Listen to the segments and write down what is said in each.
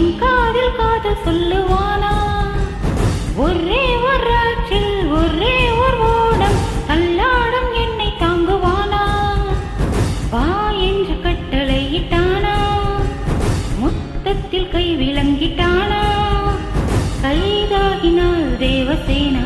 என் காதில் காதல் சொல்லுவானா? ஒரே ஒரு ஆற்றில் ஒரே ஒரு ஓடம் தள்ளாடும் என்னை தாங்குவானா? வா என்று கட்டளையிட்டானா? முத்தத்தில் கை விளங்கிட்டானா? கைதாகினால் தேவசேனா.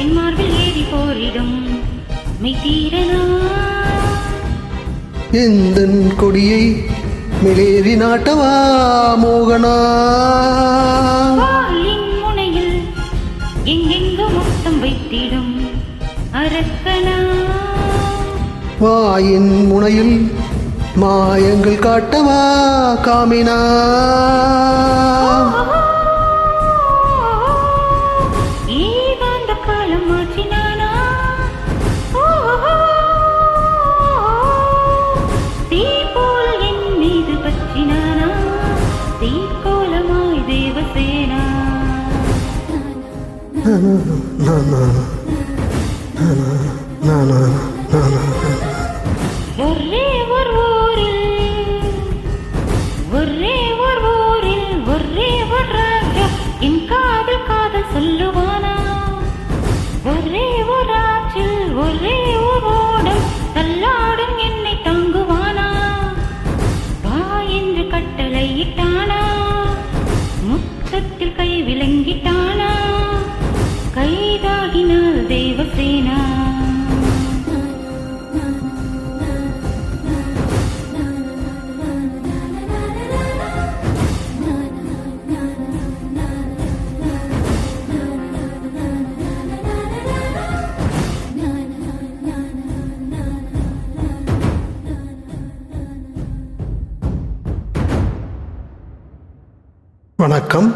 என் மார்பில் ஏறி போரிடும் மெய்தீரனா? எந்தன் கொடியை மேலேறி நாட்டவா மோகனா? வாளின் முனையில் எங்கெங்கு முத்தம் வைத்திடும் அரக்கனா? வாயின் முனையில் மாயங்கள் காட்டவா காமினா? ஒரே ஒரு ஊரில் ஒரே ஒரு ஊரில் ஒரே ஒரு ராஜா என் காதல் காதல் சொல்லுவானா? ஒரே ஒரு ஆற்றில் ஒரே ஒரு ஓடம் தள்ளாடும் என்னை தாங்குவானா? வா என்று கட்டளையிட்டானா? முத்தத்தில் கை விளங்கிட்டானா? கைதாகினால் தேவசேனா. வணக்கம்.